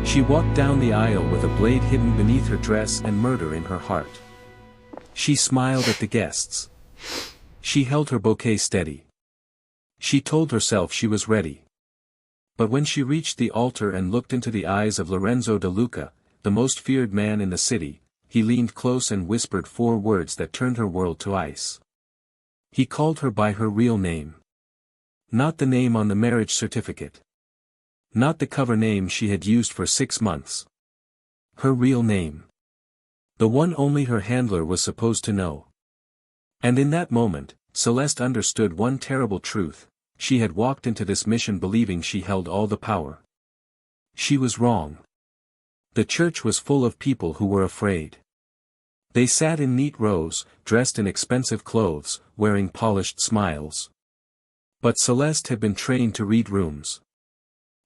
She walked down the aisle with a blade hidden beneath her dress and murder in her heart. She smiled at the guests. She held her bouquet steady. She told herself she was ready. But when she reached the altar and looked into the eyes of Lorenzo De Luca, the most feared man in the city, he leaned close and whispered 4 words that turned her world to ice. He called her by her real name. Not the name on the marriage certificate. Not the cover name she had used for 6 months. Her real name. The one only her handler was supposed to know. And in that moment, Celeste understood one terrible truth: she had walked into this mission believing she held all the power. She was wrong. The church was full of people who were afraid. They sat in neat rows, dressed in expensive clothes, wearing polished smiles. But Celeste had been trained to read rooms.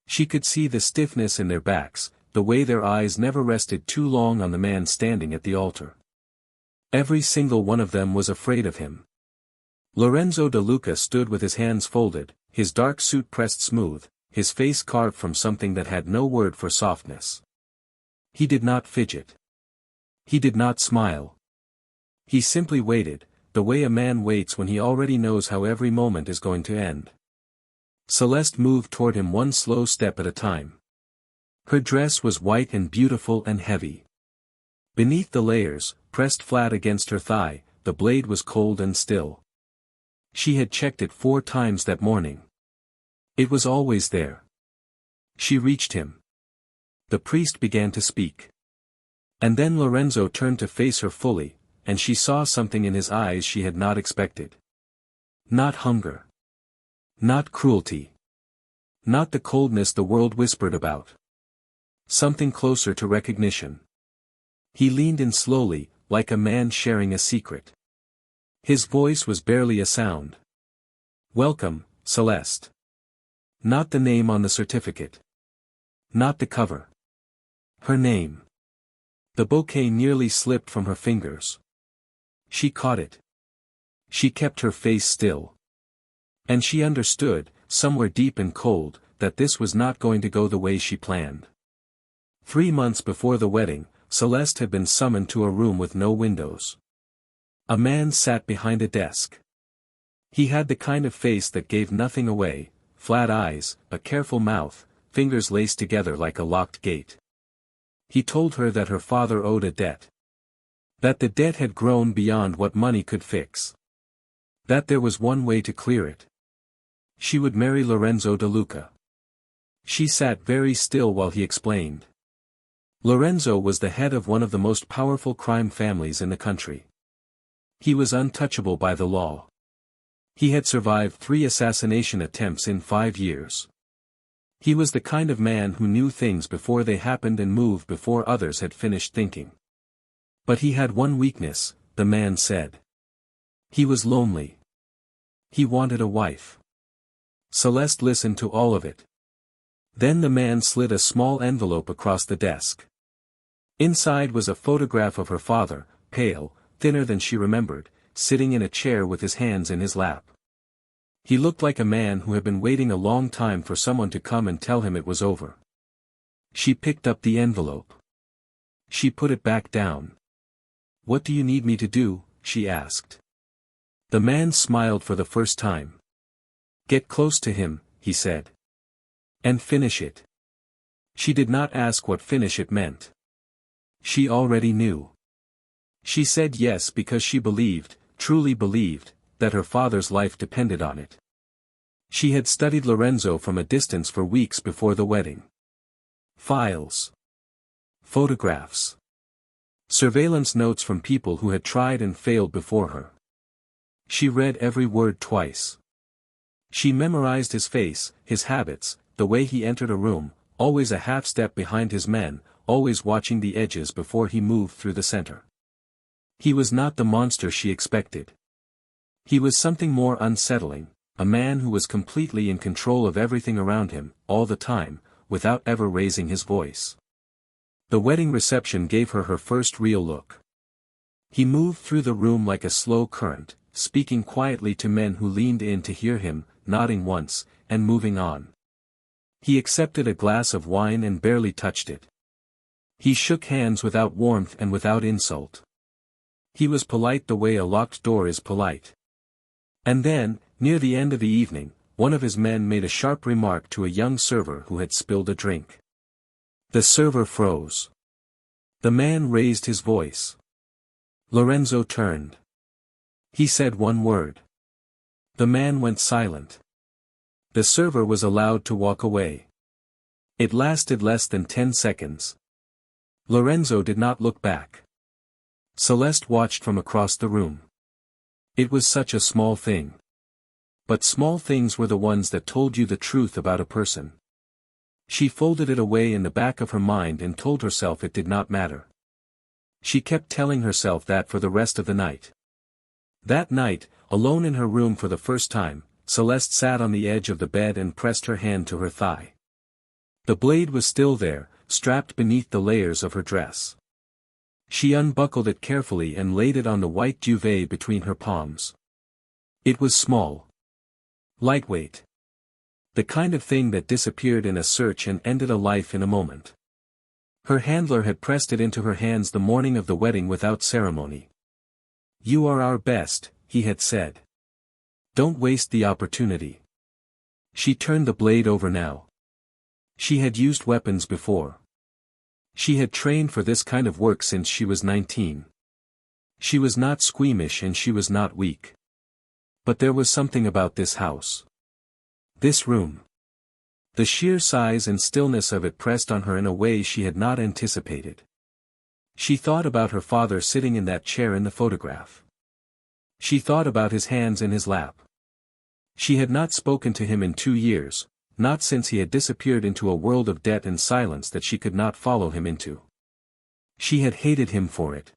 She could see the stiffness in their backs, the way their eyes never rested too long on the man standing at the altar. Every single one of them was afraid of him. Lorenzo De Luca stood with his hands folded, his dark suit pressed smooth, his face carved from something that had no word for softness. He did not fidget. He did not smile. He simply waited, the way a man waits when he already knows how every moment is going to end. Celeste moved toward him one slow step at a time. Her dress was white and beautiful and heavy. Beneath the layers, pressed flat against her thigh, the blade was cold and still. She had checked it 4 times that morning. It was always there. She reached him. The priest began to speak. And then Lorenzo turned to face her fully, and she saw something in his eyes she had not expected. Not hunger. Not cruelty. Not the coldness the world whispered about. Something closer to recognition. He leaned in slowly, like a man sharing a secret. His voice was barely a sound. "Welcome, Celeste." Not the name on the certificate. Not the cover. Her name. The bouquet nearly slipped from her fingers. She caught it. She kept her face still. And she understood, somewhere deep and cold, that this was not going to go the way she planned. 3 months before the wedding, Celeste had been summoned to a room with no windows. A man sat behind a desk. He had the kind of face that gave nothing away, flat eyes, a careful mouth, fingers laced together like a locked gate. He told her that her father owed a debt. That the debt had grown beyond what money could fix. That there was one way to clear it. She would marry Lorenzo De Luca. She sat very still while he explained. Lorenzo was the head of one of the most powerful crime families in the country. He was untouchable by the law. He had survived 3 assassination attempts in 5 years. He was the kind of man who knew things before they happened and moved before others had finished thinking. But he had one weakness, the man said. He was lonely. He wanted a wife. Celeste listened to all of it. Then the man slid a small envelope across the desk. Inside was a photograph of her father, pale, thinner than she remembered, sitting in a chair with his hands in his lap. He looked like a man who had been waiting a long time for someone to come and tell him it was over. She picked up the envelope. She put it back down. "What do you need me to do?" she asked. The man smiled for the first time. "Get close to him," he said. "And finish it." She did not ask what finish it meant. She already knew. She said yes because she believed, truly believed, that her father's life depended on it. She had studied Lorenzo from a distance for weeks before the wedding. Files. Photographs. Surveillance notes from people who had tried and failed before her. She read every word twice. She memorized his face, his habits, the way he entered a room, always a half step behind his men, always watching the edges before he moved through the center. He was not the monster she expected. He was something more unsettling, a man who was completely in control of everything around him, all the time, without ever raising his voice. The wedding reception gave her her first real look. He moved through the room like a slow current, speaking quietly to men who leaned in to hear him, nodding once, and moving on. He accepted a glass of wine and barely touched it. He shook hands without warmth and without insult. He was polite the way a locked door is polite. And then, near the end of the evening, one of his men made a sharp remark to a young server who had spilled a drink. The server froze. The man raised his voice. Lorenzo turned. He said one word. The man went silent. The server was allowed to walk away. It lasted less than 10 seconds. Lorenzo did not look back. Celeste watched from across the room. It was such a small thing. But small things were the ones that told you the truth about a person. She folded it away in the back of her mind and told herself it did not matter. She kept telling herself that for the rest of the night. That night, alone in her room for the first time, Celeste sat on the edge of the bed and pressed her hand to her thigh. The blade was still there, strapped beneath the layers of her dress. She unbuckled it carefully and laid it on the white duvet between her palms. It was small. Lightweight. The kind of thing that disappeared in a search and ended a life in a moment. Her handler had pressed it into her hands the morning of the wedding without ceremony. "You are our best," he had said. "Don't waste the opportunity." She turned the blade over now. She had used weapons before. She had trained for this kind of work since she was 19. She was not squeamish and she was not weak. But there was something about this house. This room. The sheer size and stillness of it pressed on her in a way she had not anticipated. She thought about her father sitting in that chair in the photograph. She thought about his hands in his lap. She had not spoken to him in 2 years, not since he had disappeared into a world of debt and silence that she could not follow him into. She had hated him for it.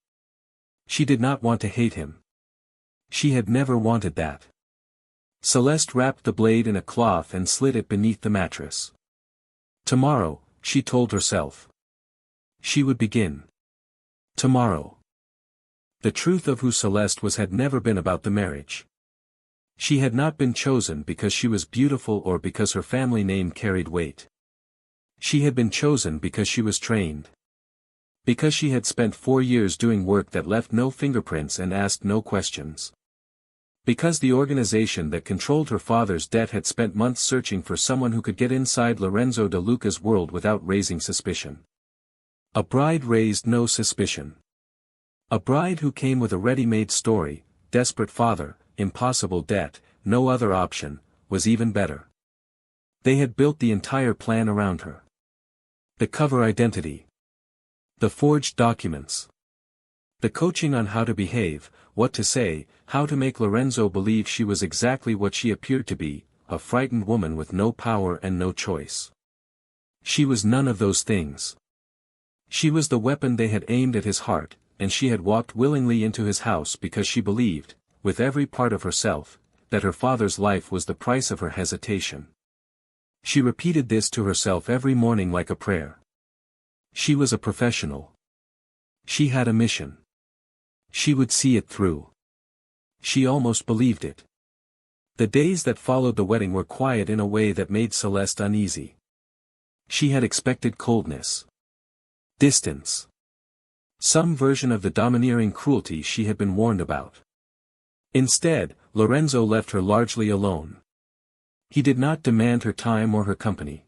She did not want to hate him. She had never wanted that. Celeste wrapped the blade in a cloth and slid it beneath the mattress. Tomorrow, she told herself. She would begin. Tomorrow. The truth of who Celeste was had never been about the marriage. She had not been chosen because she was beautiful or because her family name carried weight. She had been chosen because she was trained. Because she had spent 4 years doing work that left no fingerprints and asked no questions. Because the organization that controlled her father's debt had spent months searching for someone who could get inside Lorenzo De Luca's world without raising suspicion. A bride raised no suspicion. A bride who came with a ready-made story, desperate father, impossible debt, no other option, was even better. They had built the entire plan around her. The cover identity. The forged documents. The coaching on how to behave, what to say, how to make Lorenzo believe she was exactly what she appeared to be, a frightened woman with no power and no choice. She was none of those things. She was the weapon they had aimed at his heart, and she had walked willingly into his house because she believed, with every part of herself, that her father's life was the price of her hesitation. She repeated this to herself every morning like a prayer. She was a professional. She had a mission. She would see it through. She almost believed it. The days that followed the wedding were quiet in a way that made Celeste uneasy. She had expected coldness. Distance. Some version of the domineering cruelty she had been warned about. Instead, Lorenzo left her largely alone. He did not demand her time or her company.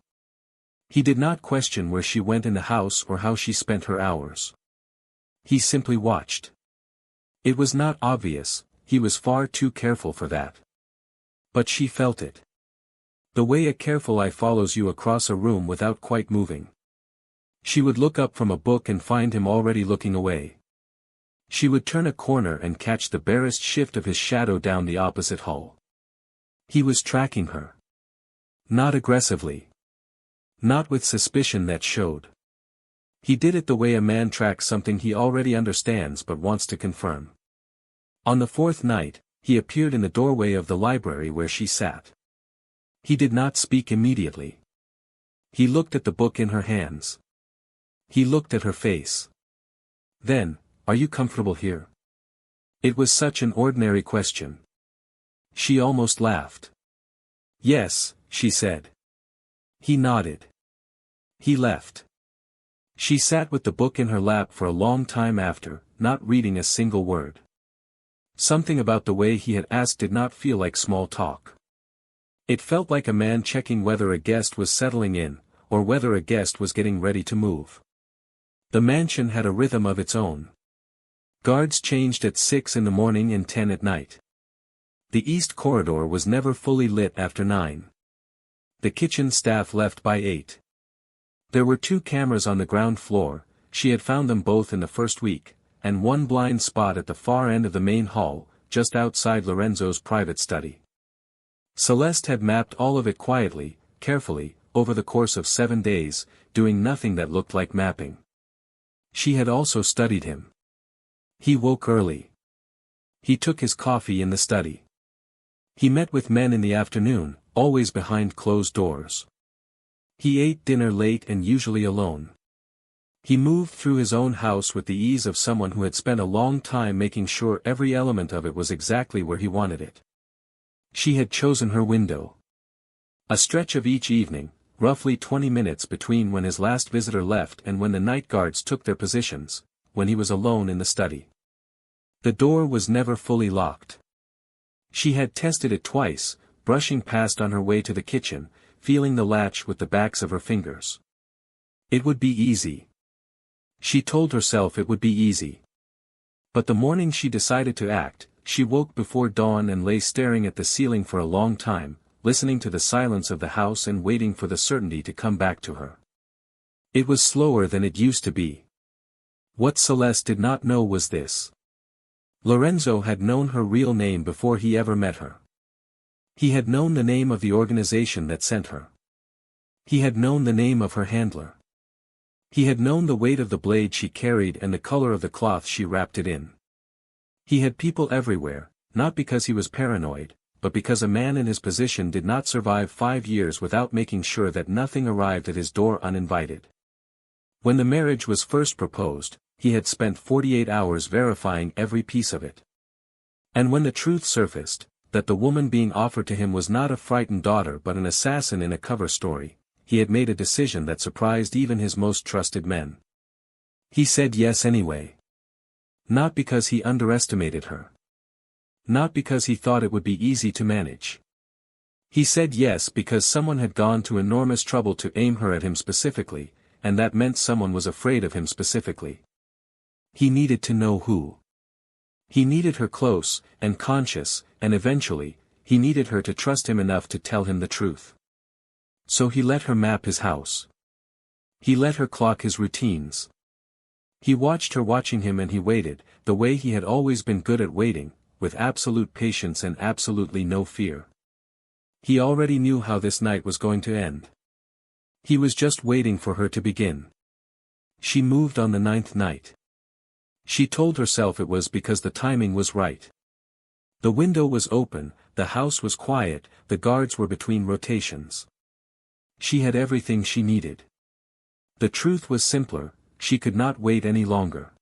He did not question where she went in the house or how she spent her hours. He simply watched. It was not obvious, he was far too careful for that. But she felt it. The way a careful eye follows you across a room without quite moving. She would look up from a book and find him already looking away. She would turn a corner and catch the barest shift of his shadow down the opposite hall. He was tracking her. Not aggressively. Not with suspicion that showed. He did it the way a man tracks something he already understands but wants to confirm. On the 4th night, he appeared in the doorway of the library where she sat. He did not speak immediately. He looked at the book in her hands. He looked at her face. Then, "Are you comfortable here?" It was such an ordinary question. She almost laughed. "Yes," she said. He nodded. He left. She sat with the book in her lap for a long time after, not reading a single word. Something about the way he had asked did not feel like small talk. It felt like a man checking whether a guest was settling in, or whether a guest was getting ready to move. The mansion had a rhythm of its own. Guards changed at 6 in the morning and 10 at night. The east corridor was never fully lit after 9. The kitchen staff left by 8. There were 2 cameras on the ground floor, she had found them both in the first week, and 1 blind spot at the far end of the main hall, just outside Lorenzo's private study. Celeste had mapped all of it quietly, carefully, over the course of 7 days, doing nothing that looked like mapping. She had also studied him. He woke early. He took his coffee in the study. He met with men in the afternoon, always behind closed doors. He ate dinner late and usually alone. He moved through his own house with the ease of someone who had spent a long time making sure every element of it was exactly where he wanted it. She had chosen her window. A stretch of each evening, roughly 20 minutes between when his last visitor left and when the night guards took their positions, when he was alone in the study. The door was never fully locked. She had tested it twice, brushing past on her way to the kitchen, feeling the latch with the backs of her fingers. It would be easy. She told herself it would be easy. But the morning she decided to act, she woke before dawn and lay staring at the ceiling for a long time, listening to the silence of the house and waiting for the certainty to come back to her. It was slower than it used to be. What Celeste did not know was this. Lorenzo had known her real name before he ever met her. He had known the name of the organization that sent her. He had known the name of her handler. He had known the weight of the blade she carried and the color of the cloth she wrapped it in. He had people everywhere, not because he was paranoid, but because a man in his position did not survive 5 years without making sure that nothing arrived at his door uninvited. When the marriage was first proposed, he had spent 48 hours verifying every piece of it. And when the truth surfaced, that the woman being offered to him was not a frightened daughter but an assassin in a cover story, he had made a decision that surprised even his most trusted men. He said yes anyway. Not because he underestimated her. Not because he thought it would be easy to manage. He said yes because someone had gone to enormous trouble to aim her at him specifically, and that meant someone was afraid of him specifically. He needed to know who. He needed her close, and conscious, and eventually, he needed her to trust him enough to tell him the truth. So he let her map his house. He let her clock his routines. He watched her watching him and he waited, the way he had always been good at waiting, with absolute patience and absolutely no fear. He already knew how this night was going to end. He was just waiting for her to begin. She moved on the 9th night. She told herself it was because the timing was right. The window was open, the house was quiet, the guards were between rotations. She had everything she needed. The truth was simpler, she could not wait any longer.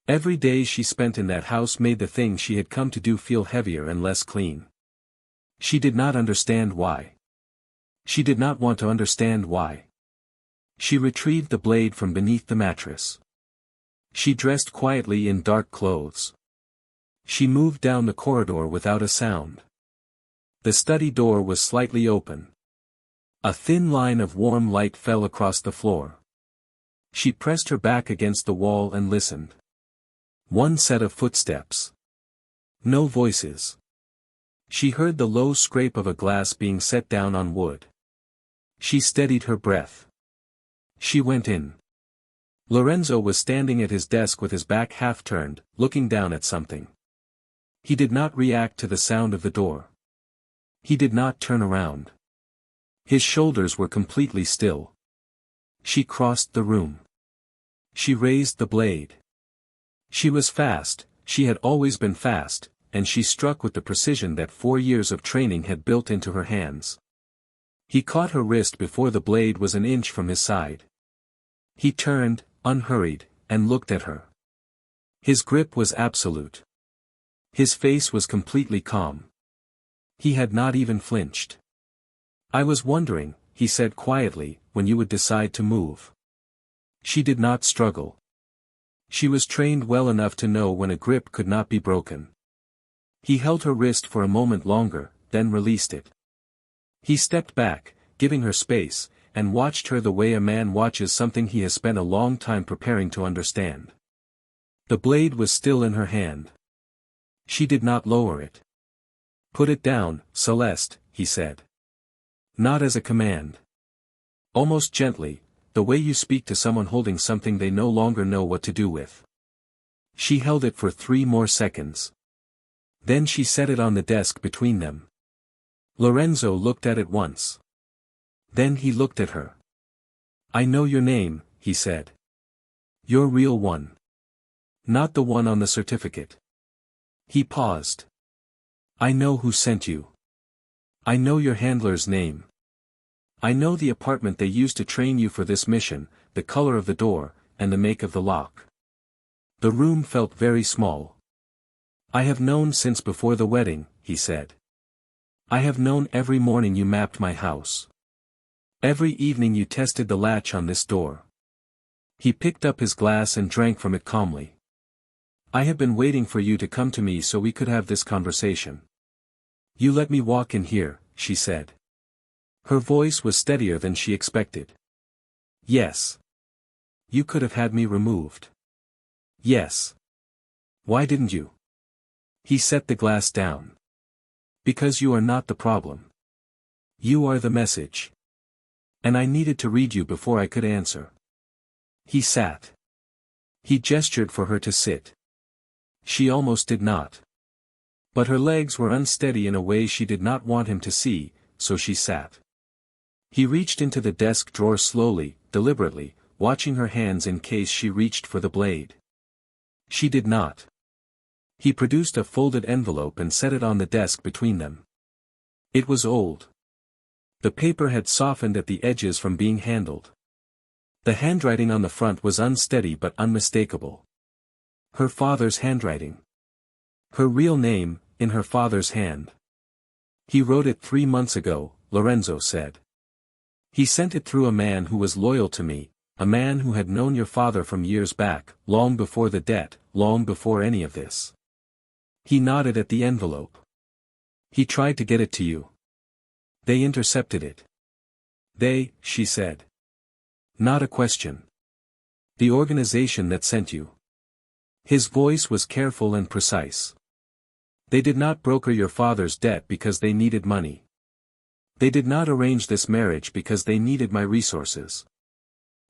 Every day she spent in that house made the thing she had come to do feel heavier and less clean. She did not understand why. She did not want to understand why. She retrieved the blade from beneath the mattress. She dressed quietly in dark clothes. She moved down the corridor without a sound. The study door was slightly open. A thin line of warm light fell across the floor. She pressed her back against the wall and listened. One set of footsteps. No voices. She heard the low scrape of a glass being set down on wood. She steadied her breath. She went in. Lorenzo was standing at his desk with his back half turned, looking down at something. He did not react to the sound of the door. He did not turn around. His shoulders were completely still. She crossed the room. She raised the blade. She was fast, she had always been fast, and she struck with the precision that 4 years of training had built into her hands. He caught her wrist before the blade was an inch from his side. He turned, unhurried, and looked at her. His grip was absolute. His face was completely calm. He had not even flinched. "I was wondering," he said quietly, "when you would decide to move." She did not struggle. She was trained well enough to know when a grip could not be broken. He held her wrist for a moment longer, then released it. He stepped back, giving her space, and watched her the way a man watches something he has spent a long time preparing to understand. The blade was still in her hand. She did not lower it. "Put it down, Celeste," he said. Not as a command. Almost gently, the way you speak to someone holding something they no longer know what to do with. She held it for 3 more seconds. Then she set it on the desk between them. Lorenzo looked at it once. Then he looked at her. "I know your name," he said. "Your real one. Not the one on the certificate." He paused. "I know who sent you. I know your handler's name. I know the apartment they used to train you for this mission, the color of the door, and the make of the lock." The room felt very small. "I have known since before the wedding," he said. "I have known every morning you mapped my house. Every evening you tested the latch on this door." He picked up his glass and drank from it calmly. "I have been waiting for you to come to me so we could have this conversation. You let me walk in here," she said. Her voice was steadier than she expected. "Yes. You could have had me removed." "Yes. Why didn't you?" He set the glass down. "Because you are not the problem. You are the message. And I needed to read you before I could answer." He sat. He gestured for her to sit. She almost did not. But her legs were unsteady in a way she did not want him to see, so she sat. He reached into the desk drawer slowly, deliberately, watching her hands in case she reached for the blade. She did not. He produced a folded envelope and set it on the desk between them. It was old. The paper had softened at the edges from being handled. The handwriting on the front was unsteady but unmistakable. Her father's handwriting. Her real name, in her father's hand. "He wrote it 3 months ago," Lorenzo said. "He sent it through a man who was loyal to me, a man who had known your father from years back, long before the debt, long before any of this." He nodded at the envelope. "He tried to get it to you. They intercepted it." "They," she said. "Not a question. The organization that sent you." His voice was careful and precise. "They did not broker your father's debt because they needed money. They did not arrange this marriage because they needed my resources.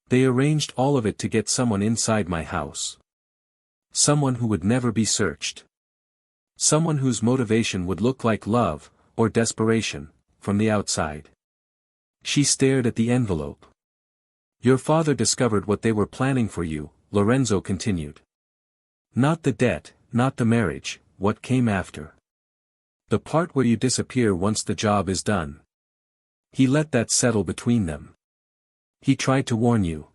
They arranged all of it to get someone inside my house. Someone who would never be searched. Someone whose motivation would look like love, or desperation, from the outside." She stared at the envelope. "Your father discovered what they were planning for you," Lorenzo continued. "Not the debt, not the marriage, what came after. The part where you disappear once the job is done. He let that settle between them. He tried to warn you.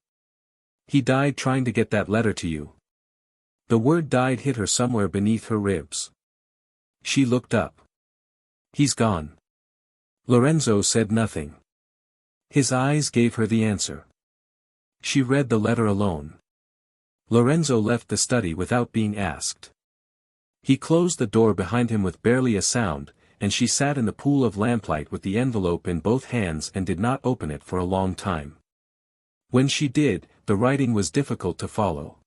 He died trying to get that letter to you." The word "died" hit her somewhere beneath her ribs. She looked up. "He's gone." Lorenzo said nothing. His eyes gave her the answer. She read the letter alone. Lorenzo left the study without being asked. He closed the door behind him with barely a sound, and she sat in the pool of lamplight with the envelope in both hands and did not open it for a long time. When she did, the writing was difficult to follow.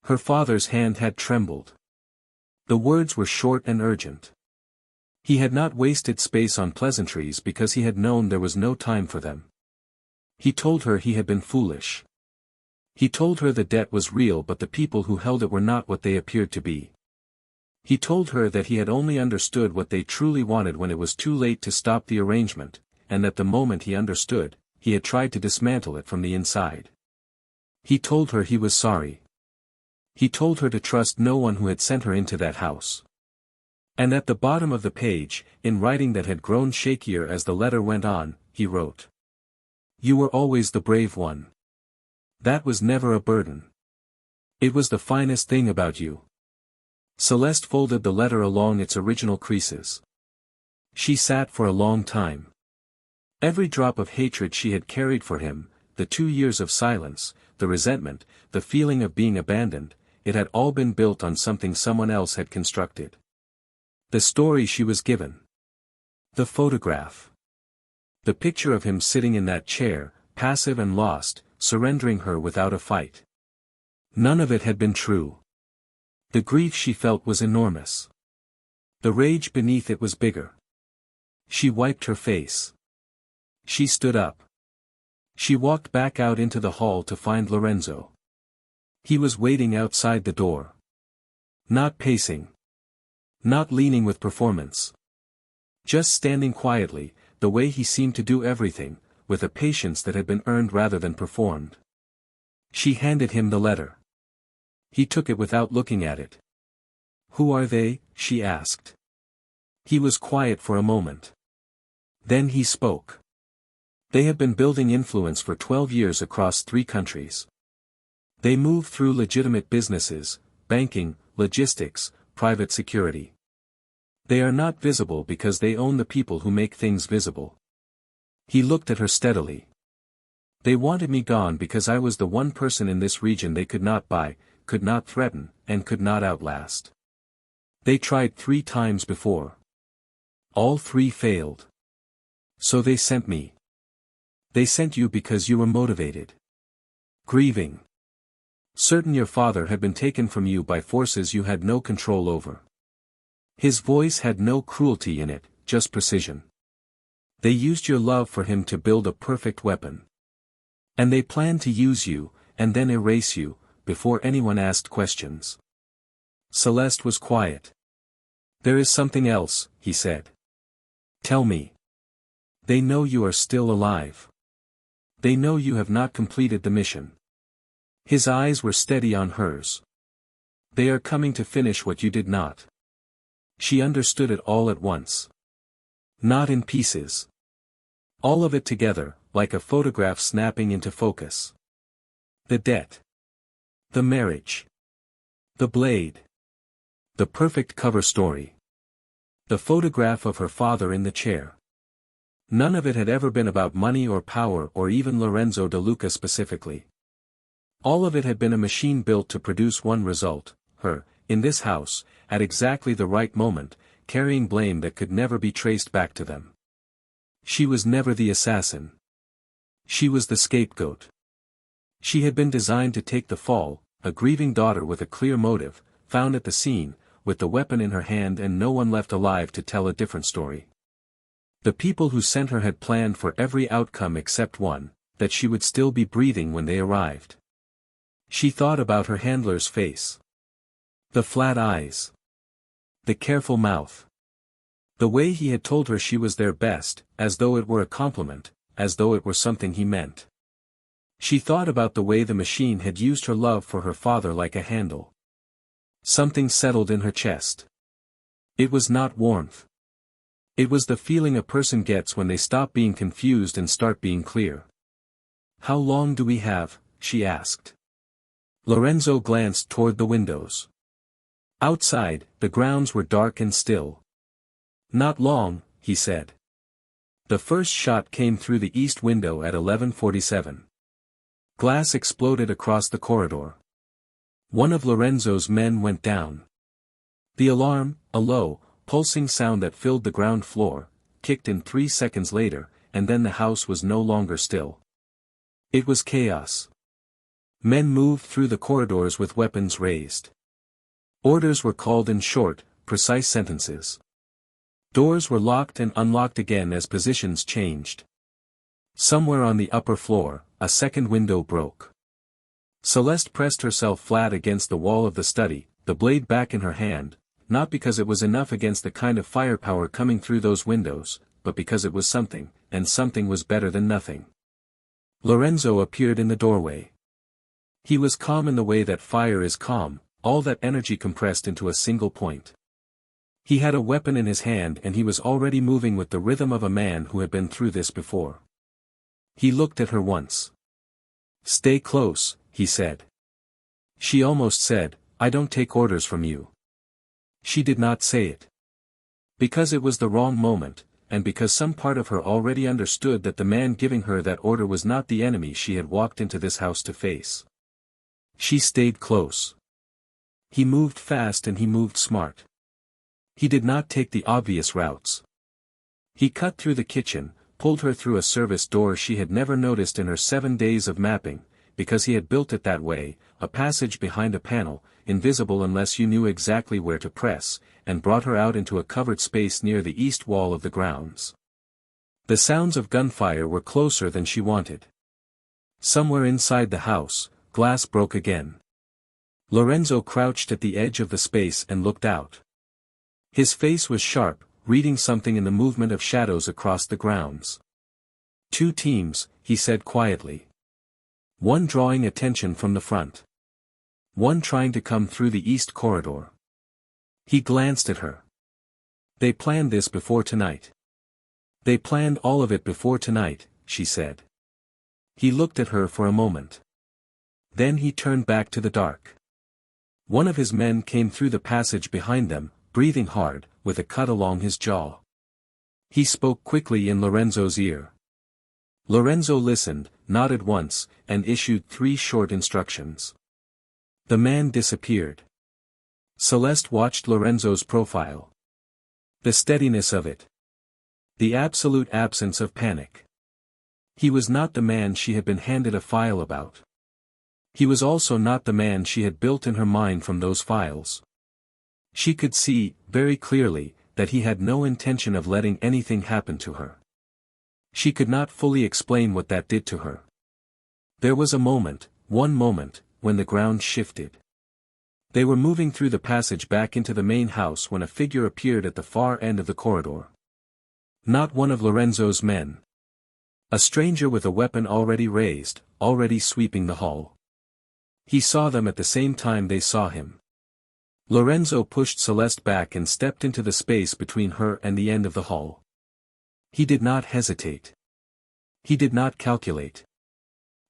Her father's hand had trembled. The words were short and urgent. He had not wasted space on pleasantries because he had known there was no time for them. He told her he had been foolish. He told her the debt was real but the people who held it were not what they appeared to be. He told her that he had only understood what they truly wanted when it was too late to stop the arrangement, and that the moment he understood, he had tried to dismantle it from the inside. He told her he was sorry. He told her to trust no one who had sent her into that house. And at the bottom of the page, in writing that had grown shakier as the letter went on, he wrote, "You were always the brave one. That was never a burden. It was the finest thing about you." Celeste folded the letter along its original creases. She sat for a long time. Every drop of hatred she had carried for him, the 2 years of silence, the resentment, the feeling of being abandoned, it had all been built on something someone else had constructed. The story she was given. The photograph. The picture of him sitting in that chair, passive and lost, surrendering her without a fight. None of it had been true. The grief she felt was enormous. The rage beneath it was bigger. She wiped her face. She stood up. She walked back out into the hall to find Lorenzo. He was waiting outside the door. Not pacing. Not leaning with performance. Just standing quietly, the way he seemed to do everything, with a patience that had been earned rather than performed. She handed him the letter. He took it without looking at it. "Who are they?" she asked. He was quiet for a moment. Then he spoke. They have been building influence for 12 years across 3 countries. They move through legitimate businesses, banking, logistics, private security. They are not visible because they own the people who make things visible. He looked at her steadily. They wanted me gone because I was the one person in this region they could not buy, could not threaten, and could not outlast. They tried 3 times before. All 3 failed. So they sent me. They sent you because you were motivated. Grieving. Certain your father had been taken from you by forces you had no control over. His voice had no cruelty in it, just precision. They used your love for him to build a perfect weapon. And they planned to use you, and then erase you, before anyone asked questions. Celeste was quiet. "There is something else," he said. "Tell me." "They know you are still alive. They know you have not completed the mission." His eyes were steady on hers. "They are coming to finish what you did not." She understood it all at once. Not in pieces. All of it together, like a photograph snapping into focus. The debt. The marriage. The blade. The perfect cover story. The photograph of her father in the chair. None of it had ever been about money or power or even Lorenzo De Luca specifically. All of it had been a machine built to produce one result, her, in this house, at exactly the right moment, carrying blame that could never be traced back to them. She was never the assassin. She was the scapegoat. She had been designed to take the fall, a grieving daughter with a clear motive, found at the scene, with the weapon in her hand and no one left alive to tell a different story. The people who sent her had planned for every outcome except one, that she would still be breathing when they arrived. She thought about her handler's face. The flat eyes. The careful mouth. The way he had told her she was their best, as though it were a compliment, as though it were something he meant. She thought about the way the machine had used her love for her father like a handle. Something settled in her chest. It was not warmth. It was the feeling a person gets when they stop being confused and start being clear. "How long do we have?" she asked. Lorenzo glanced toward the windows. Outside, the grounds were dark and still. "Not long," he said. The first shot came through the east window at 11:47. Glass exploded across the corridor. One of Lorenzo's men went down. The alarm, a low, pulsing sound that filled the ground floor, kicked in 3 seconds later, and then the house was no longer still. It was chaos. Men moved through the corridors with weapons raised. Orders were called in short, precise sentences. Doors were locked and unlocked again as positions changed. Somewhere on the upper floor, a second window broke. Celeste pressed herself flat against the wall of the study, the blade back in her hand, not because it was enough against the kind of firepower coming through those windows, but because it was something, and something was better than nothing. Lorenzo appeared in the doorway. He was calm in the way that fire is calm, all that energy compressed into a single point. He had a weapon in his hand and he was already moving with the rhythm of a man who had been through this before. He looked at her once. "Stay close," he said. She almost said, "I don't take orders from you." She did not say it. Because it was the wrong moment, and because some part of her already understood that the man giving her that order was not the enemy she had walked into this house to face. She stayed close. He moved fast and he moved smart. He did not take the obvious routes. He cut through the kitchen, pulled her through a service door she had never noticed in her 7 days of mapping, because he had built it that way, a passage behind a panel, invisible unless you knew exactly where to press, and brought her out into a covered space near the east wall of the grounds. The sounds of gunfire were closer than she wanted. Somewhere inside the house, glass broke again. Lorenzo crouched at the edge of the space and looked out. His face was sharp, reading something in the movement of shadows across the grounds. 2 teams, he said quietly. One drawing attention from the front. One trying to come through the east corridor. He glanced at her. They planned this before tonight. They planned all of it before tonight, she said. He looked at her for a moment. Then he turned back to the dark. One of his men came through the passage behind them, breathing hard, with a cut along his jaw. He spoke quickly in Lorenzo's ear. Lorenzo listened, nodded once, and issued 3 short instructions. The man disappeared. Celeste watched Lorenzo's profile. The steadiness of it. The absolute absence of panic. He was not the man she had been handed a file about. He was also not the man she had built in her mind from those files. She could see, very clearly, that he had no intention of letting anything happen to her. She could not fully explain what that did to her. There was a moment, one moment, when the ground shifted. They were moving through the passage back into the main house when a figure appeared at the far end of the corridor. Not one of Lorenzo's men. A stranger with a weapon already raised, already sweeping the hall. He saw them at the same time they saw him. Lorenzo pushed Celeste back and stepped into the space between her and the end of the hall. He did not hesitate. He did not calculate.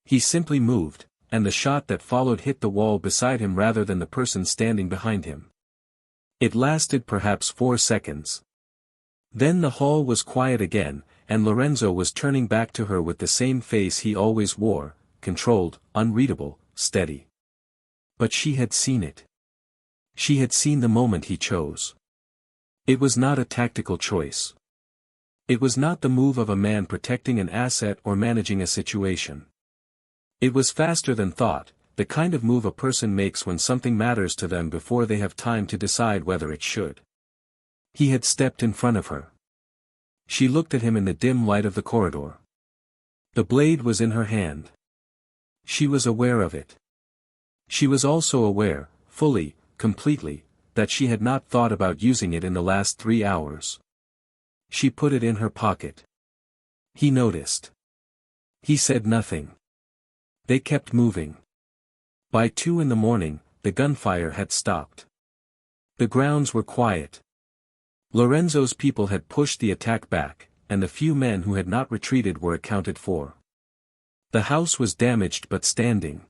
He simply moved, and the shot that followed hit the wall beside him rather than the person standing behind him. It lasted perhaps 4 seconds. Then the hall was quiet again, and Lorenzo was turning back to her with the same face he always wore, controlled, unreadable, steady. But she had seen it. She had seen the moment he chose. It was not a tactical choice. It was not the move of a man protecting an asset or managing a situation. It was faster than thought, the kind of move a person makes when something matters to them before they have time to decide whether it should. He had stepped in front of her. She looked at him in the dim light of the corridor. The blade was in her hand. She was aware of it. She was also aware, fully, completely, that she had not thought about using it in the last 3 hours. She put it in her pocket. He noticed. He said nothing. They kept moving. By 2 in the morning, the gunfire had stopped. The grounds were quiet. Lorenzo's people had pushed the attack back, and the few men who had not retreated were accounted for. The house was damaged but standing.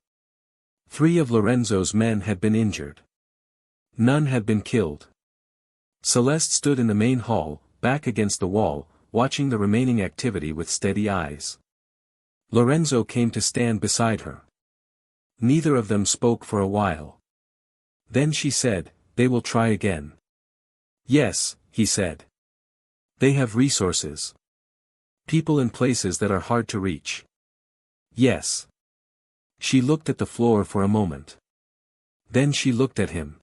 3 of Lorenzo's men had been injured. None had been killed. Celeste stood in the main hall, back against the wall, watching the remaining activity with steady eyes. Lorenzo came to stand beside her. Neither of them spoke for a while. Then she said, "They will try again." "Yes," he said. "They have resources. People in places that are hard to reach." "Yes." She looked at the floor for a moment. Then she looked at him.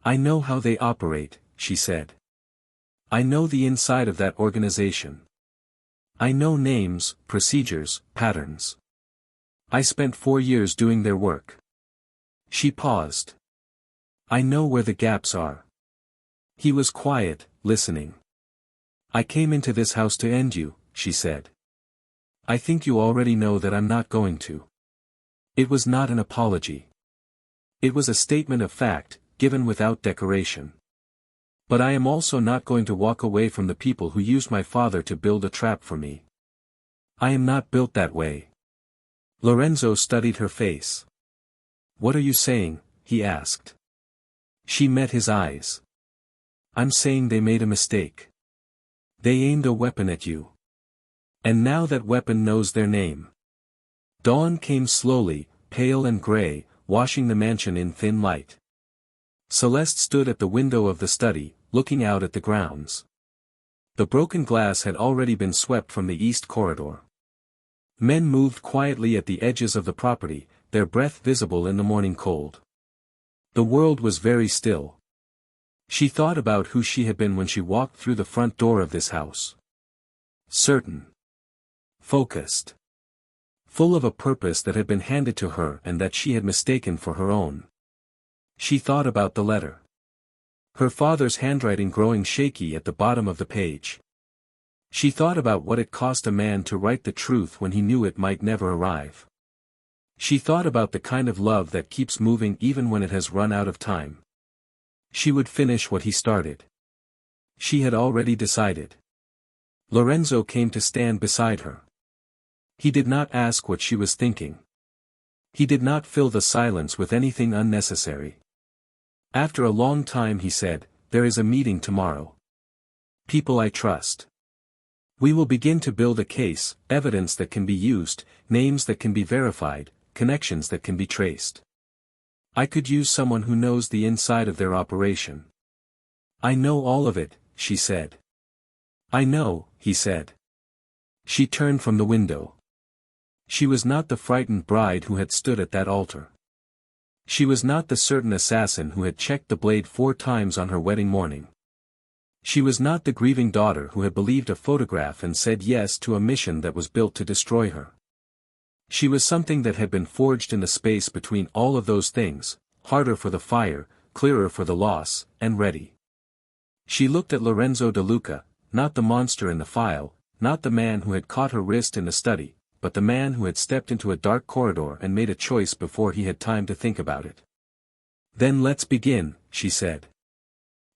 "I know how they operate," she said. "I know the inside of that organization. I know names, procedures, patterns. I spent 4 years doing their work." She paused. "I know where the gaps are." He was quiet, listening. "I came into this house to end you," she said. "I think you already know that I'm not going to." It was not an apology. It was a statement of fact, given without decoration. "But I am also not going to walk away from the people who used my father to build a trap for me. I am not built that way." Lorenzo studied her face. "What are you saying?" he asked. She met his eyes. "I'm saying they made a mistake. They aimed a weapon at you. And now that weapon knows their name. Dawn came slowly, pale and gray, washing the mansion in thin light. Celeste stood at the window of the study, looking out at the grounds. The broken glass had already been swept from the east corridor. Men moved quietly at the edges of the property, their breath visible in the morning cold. The world was very still. She thought about who she had been when she walked through the front door of this house. Certain. Focused. Full of a purpose that had been handed to her and that she had mistaken for her own. She thought about the letter. Her father's handwriting growing shaky at the bottom of the page. She thought about what it cost a man to write the truth when he knew it might never arrive. She thought about the kind of love that keeps moving even when it has run out of time. She would finish what he started. She had already decided. Lorenzo came to stand beside her. He did not ask what she was thinking. He did not fill the silence with anything unnecessary. After a long time he said, "There is a meeting tomorrow. People I trust. We will begin to build a case, evidence that can be used, names that can be verified, connections that can be traced. I could use someone who knows the inside of their operation." "I know all of it," she said. "I know," he said. She turned from the window. She was not the frightened bride who had stood at that altar. She was not the certain assassin who had checked the blade 4 times on her wedding morning. She was not the grieving daughter who had believed a photograph and said yes to a mission that was built to destroy her. She was something that had been forged in the space between all of those things, harder for the fire, clearer for the loss, and ready. She looked at Lorenzo De Luca, not the monster in the file, not the man who had caught her wrist in the study, but the man who had stepped into a dark corridor and made a choice before he had time to think about it. "Then let's begin," she said.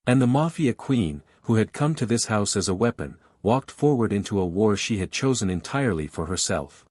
And the Mafia queen, who had come to this house as a weapon, walked forward into a war she had chosen entirely for herself.